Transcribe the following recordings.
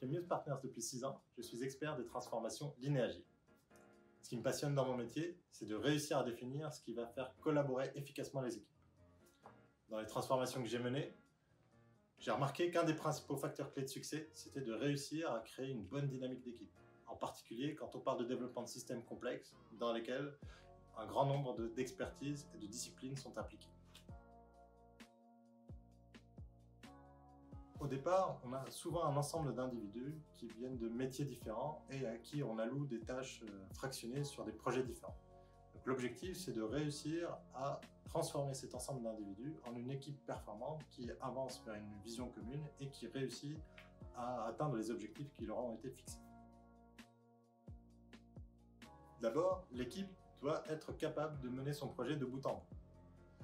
chez Muse Partners depuis 6 ans, je suis expert des transformations Lean et Agile. Ce qui me passionne dans mon métier, c'est de réussir à définir ce qui va faire collaborer efficacement les équipes. Dans les transformations que j'ai menées, j'ai remarqué qu'un des principaux facteurs clés de succès, c'était de réussir à créer une bonne dynamique d'équipe. En particulier quand on parle de développement de systèmes complexes dans lesquels un grand nombre d'expertises et de disciplines sont impliquées. Au départ, on a souvent un ensemble d'individus qui viennent de métiers différents et à qui on alloue des tâches fractionnées sur des projets différents. L'objectif, c'est de réussir à transformer cet ensemble d'individus en une équipe performante qui avance vers une vision commune et qui réussit à atteindre les objectifs qui leur ont été fixés. D'abord, l'équipe doit être capable de mener son projet de bout en bout.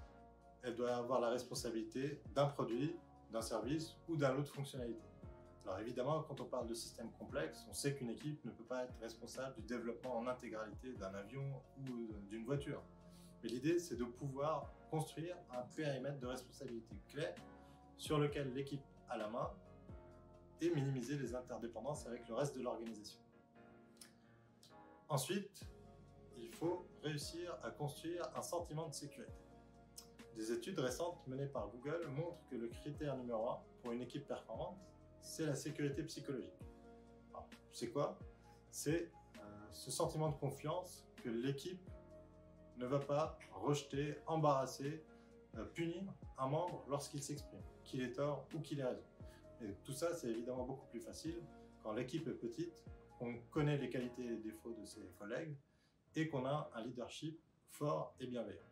Elle doit avoir la responsabilité d'un produit, d'un service ou d'un lot de fonctionnalités. Alors évidemment, quand on parle de systèmes complexes, on sait qu'une équipe ne peut pas être responsable du développement en intégralité d'un avion ou d'une voiture. Mais l'idée, c'est de pouvoir construire un périmètre de responsabilité clair sur lequel l'équipe a la main et minimiser les interdépendances avec le reste de l'organisation. Ensuite, il faut réussir à construire un sentiment de sécurité. Des études récentes menées par Google montrent que le critère numéro 1 pour une équipe performante, c'est la sécurité psychologique. C'est quoi? C'est ce sentiment de confiance que l'équipe ne va pas rejeter, embarrasser, punir un membre lorsqu'il s'exprime, qu'il ait tort ou qu'il ait raison. Et tout ça, c'est évidemment beaucoup plus facile quand l'équipe est petite, qu'on connaît les qualités et les défauts de ses collègues et qu'on a un leadership fort et bienveillant.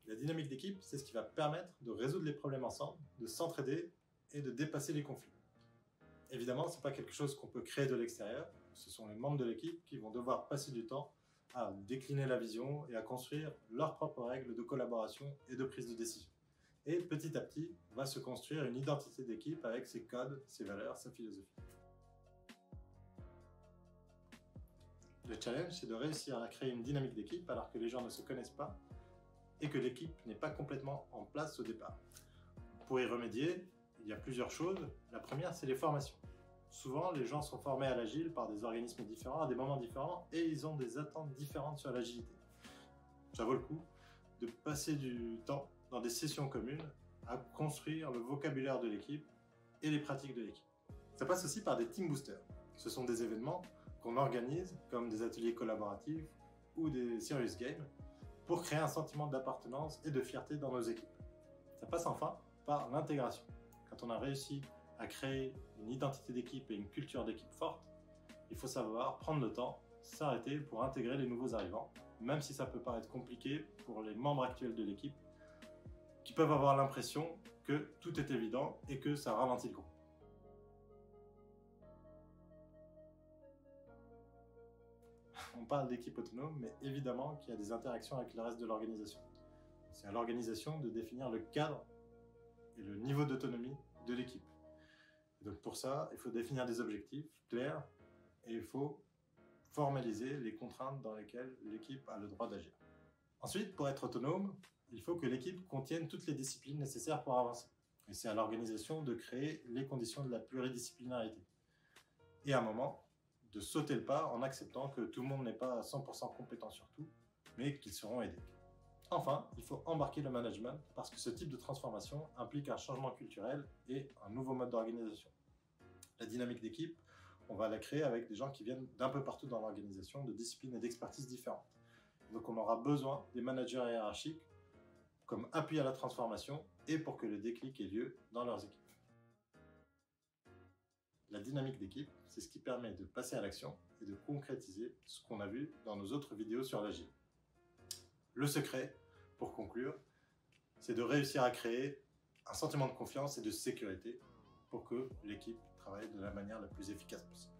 La dynamique d'équipe, c'est ce qui va permettre de résoudre les problèmes ensemble, de s'entraider et de dépasser les conflits. Évidemment, ce n'est pas quelque chose qu'on peut créer de l'extérieur. Ce sont les membres de l'équipe qui vont devoir passer du temps à décliner la vision et à construire leurs propres règles de collaboration et de prise de décision. Et petit à petit, va se construire une identité d'équipe avec ses codes, ses valeurs, sa philosophie. Le challenge, c'est de réussir à créer une dynamique d'équipe alors que les gens ne se connaissent pas et que l'équipe n'est pas complètement en place au départ. Pour y remédier, il y a plusieurs choses. La première, c'est les formations. Souvent, les gens sont formés à l'agile par des organismes différents, à des moments différents, et ils ont des attentes différentes sur l'agilité. Ça vaut le coup de passer du temps dans des sessions communes à construire le vocabulaire de l'équipe et les pratiques de l'équipe. Ça passe aussi par des team boosters. Ce sont des événements qu'on organise, comme des ateliers collaboratifs ou des serious games, pour créer un sentiment d'appartenance et de fierté dans nos équipes. Ça passe enfin par l'intégration. Quand on a réussi à créer une identité d'équipe et une culture d'équipe forte, il faut savoir prendre le temps, s'arrêter pour intégrer les nouveaux arrivants, même si ça peut paraître compliqué pour les membres actuels de l'équipe, qui peuvent avoir l'impression que tout est évident et que ça ralentit le groupe. On parle d'équipe autonome, mais évidemment qu'il y a des interactions avec le reste de l'organisation. C'est à l'organisation de définir le cadre et le niveau d'autonomie de l'équipe. Donc pour ça, il faut définir des objectifs clairs et il faut formaliser les contraintes dans lesquelles l'équipe a le droit d'agir. Ensuite, pour être autonome, il faut que l'équipe contienne toutes les disciplines nécessaires pour avancer. Et c'est à l'organisation de créer les conditions de la pluridisciplinarité. Et à un moment, de sauter le pas en acceptant que tout le monde n'est pas à 100% compétent sur tout, mais qu'ils seront aidés. Enfin, il faut embarquer le management parce que ce type de transformation implique un changement culturel et un nouveau mode d'organisation. La dynamique d'équipe, on va la créer avec des gens qui viennent d'un peu partout dans l'organisation, de disciplines et d'expertises différentes. Donc on aura besoin des managers hiérarchiques comme appui à la transformation et pour que le déclic ait lieu dans leurs équipes. La dynamique d'équipe, c'est ce qui permet de passer à l'action et de concrétiser ce qu'on a vu dans nos autres vidéos sur l'agile. Le secret, pour conclure, c'est de réussir à créer un sentiment de confiance et de sécurité pour que l'équipe travaille de la manière la plus efficace possible.